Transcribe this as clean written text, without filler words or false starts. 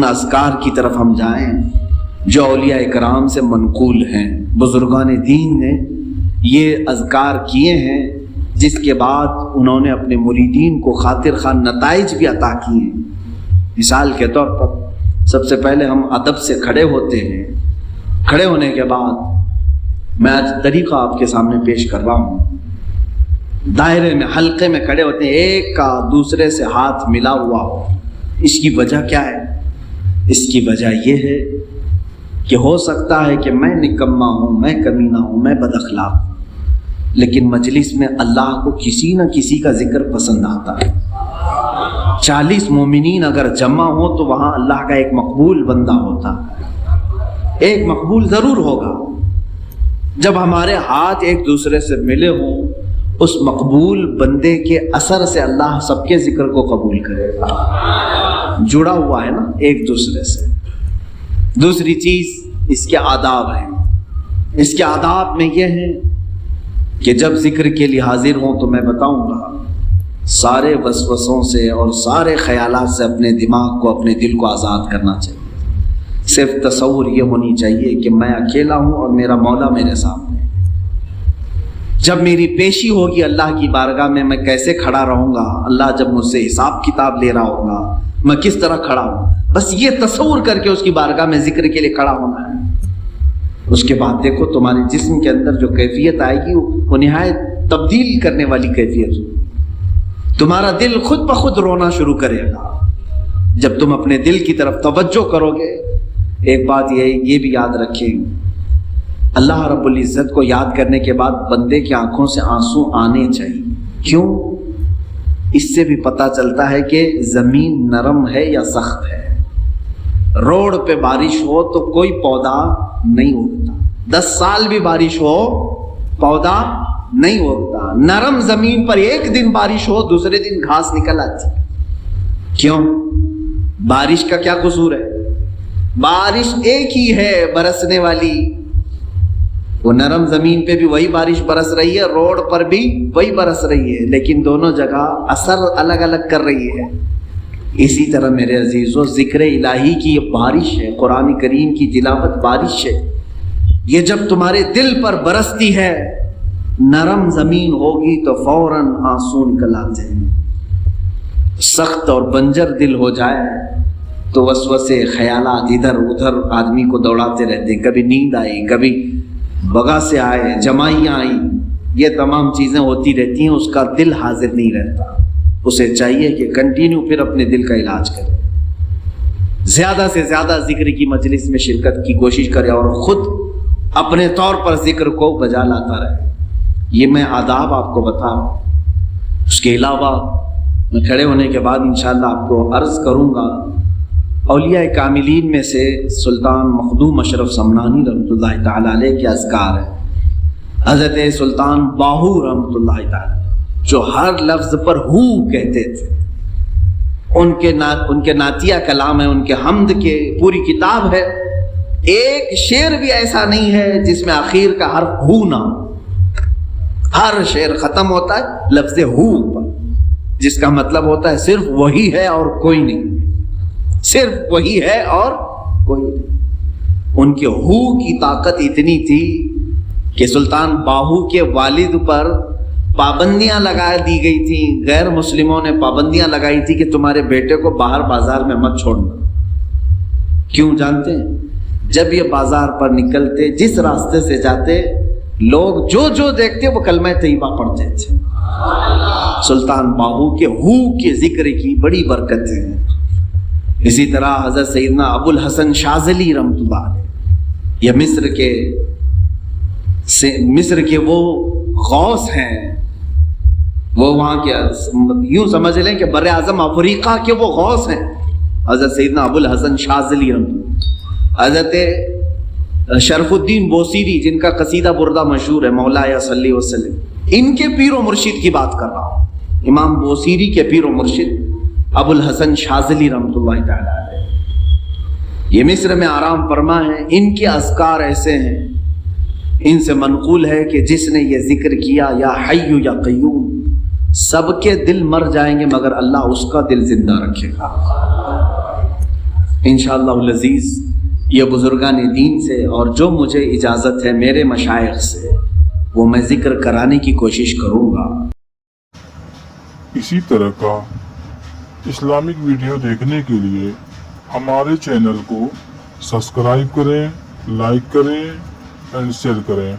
ان اذکار کی طرف ہم جائیں جو اولیاء کرام سے منقول ہیں. بزرگان دین نے یہ اذکار کیے ہیں جس کے بعد انہوں نے اپنے مریدین کو خاطر خواہ نتائج بھی عطا کیے ہیں. مثال کے طور پر سب سے پہلے ہم ادب سے کھڑے ہوتے ہیں. کھڑے ہونے کے بعد میں آج طریقہ آپ کے سامنے پیش کر رہا ہوں. دائرے میں حلقے میں کھڑے ہوتے ہیں, ایک کا دوسرے سے ہاتھ ملا ہوا ہو. اس کی وجہ کیا ہے؟ اس کی وجہ یہ ہے کہ ہو سکتا ہے کہ میں نکما ہوں, میں کمینہ ہوں, میں بد اخلاق ہوں, لیکن مجلس میں اللہ کو کسی نہ کسی کا ذکر پسند آتا ہے. 40 مومنین اگر جمع ہو تو وہاں اللہ کا ایک مقبول بندہ ہوتا ہے, ایک مقبول ضرور ہوگا. جب ہمارے ہاتھ ایک دوسرے سے ملے ہوں, اس مقبول بندے کے اثر سے اللہ سب کے ذکر کو قبول کرے گا. جڑا ہوا ہے نا ایک دوسرے سے. دوسری چیز اس کے آداب ہیں. اس کے آداب میں یہ ہے کہ جب ذکر کے لیے حاضر ہوں تو میں بتاؤں گا, سارے وسوسوں سے اور سارے خیالات سے اپنے دماغ کو, اپنے دل کو آزاد کرنا چاہیے. صرف تصور یہ ہونی چاہیے کہ میں اکیلا ہوں اور میرا مولا میرے سامنے. جب میری پیشی ہوگی اللہ کی بارگاہ میں کیسے کھڑا رہوں گا, اللہ جب مجھ سے حساب کتاب لے رہا ہوگا میں کس طرح کھڑا ہوں, بس یہ تصور کر کے اس کی بارگاہ میں ذکر کے لیے کھڑا ہونا ہے. اس کے بعد دیکھو تمہارے جسم کے اندر جو کیفیت آئے گی وہ نہایت تبدیل کرنے والی کیفیت ہے. تمہارا دل خود بخود رونا شروع کرے گا جب تم اپنے دل کی طرف توجہ کرو گے. ایک بات یہ بھی یاد رکھیں, اللہ رب العزت کو یاد کرنے کے بعد بندے کی آنکھوں سے آنسو آنے چاہیے. کیوں؟ اس سے بھی پتہ چلتا ہے کہ زمین نرم ہے یا سخت ہے. روڈ پہ بارش ہو تو کوئی پودا نہیں اگتا, 10 سال بھی بارش ہو پودا نہیں اگتا. نرم زمین پر ایک دن بارش ہو دوسرے دن گھاس نکل آتی. کیوں؟ بارش کا کیا قصور ہے؟ بارش ایک ہی ہے برسنے والی. وہ نرم زمین پہ بھی وہی بارش برس رہی ہے, روڈ پر بھی وہی برس رہی ہے, لیکن دونوں جگہ اثر الگ الگ کر رہی ہے. اسی طرح میرے عزیزو ذکر الہی کی یہ بارش ہے, قرآن کریم کی تلاوت بارش ہے. یہ جب تمہارے دل پر برستی ہے, نرم زمین ہوگی تو فوراً آنسو نکل آتے ہیں. سخت اور بنجر دل ہو جائے تو وسوسے خیالات ادھر ادھر آدمی کو دوڑاتے رہتے ہیں. کبھی نیند آئی, کبھی بغا سے آئے, جمائیاں آئی, یہ تمام چیزیں ہوتی رہتی ہیں. اس کا دل حاضر نہیں رہتا. اسے چاہیے کہ کنٹینیو پھر اپنے دل کا علاج کرے, زیادہ سے زیادہ ذکر کی مجلس میں شرکت کی کوشش کرے اور خود اپنے طور پر ذکر کو بجا لاتا رہے. یہ میں آداب آپ کو بتا رہا ہوں. اس کے علاوہ میں کھڑے ہونے کے بعد انشاءاللہ آپ کو عرض کروں گا, اولیاء کاملین میں سے سلطان مخدوم اشرف سمنانی رحمۃ اللہ تعالی علیہ کے اذکار ہیں. حضرت سلطان باہو رحمۃ اللہ تعالی جو ہر لفظ پر ہو کہتے تھے, ان کے نعتیہ کلام ہے, ان کے حمد کے پوری کتاب ہے. ایک شعر بھی ایسا نہیں ہے جس میں آخر کا حرف ہو نہ ہو. ہر شعر ختم ہوتا ہے لفظ ہو پر, جس کا مطلب ہوتا ہے صرف وہی ہے اور کوئی نہیں, صرف وہی ہے اور کوئی نہیں. ان کے ہو کی طاقت اتنی تھی کہ سلطان باہو کے والد پر پابندیاں لگا دی گئی تھیں. غیر مسلموں نے پابندیاں لگائی تھی کہ تمہارے بیٹے کو باہر بازار میں مت چھوڑنا. کیوں جانتے ہیں؟ جب یہ بازار پر نکلتے, جس راستے سے جاتے, لوگ جو دیکھتے وہ کلمہ طیبہ پڑھتے تھے. سلطان باہو کے ہو کے ذکر کی بڑی برکت ہے. اسی طرح حضرت سیدنا ابو الحسن شاذلی رحمۃ اللہ علیہ, یہ مصر کے وہ غوث ہیں. وہ وہاں کے یوں سمجھ لیں کہ بر اعظم افریقہ کے وہ غوث ہیں. حضرت سیدنا ابو الحسن شاذلی رحمۃ اللہ, حضرت شرف الدین بوصیری جن کا قصیدہ بردہ مشہور ہے, مولایا صلی وسلم, ان کے پیر و مرشد کی بات کر رہا ہوں. امام بوصیری کے پیر و مرشد ابو الحسن شاذلی رحمۃ اللہ تعالی علیہ, یہ مصر میں آرام فرما ہے. ان کے اذکار ایسے ہیں, ان سے منقول ہے کہ جس نے یہ ذکر کیا یا حی یا قیوم, سب کے دل مر جائیں گے مگر اللہ اس کا دل زندہ رکھے گا. انشاءاللہ العزیز یہ بزرگان دین سے اور جو مجھے اجازت ہے میرے مشائخ سے وہ میں ذکر کرانے کی کوشش کروں گا۔ اسی طرح کا اسلامک ویڈیو دیکھنے کے لیے ہمارے چینل کو سبسکرائب کریں، لائک کریں اینڈ شیئر کریں۔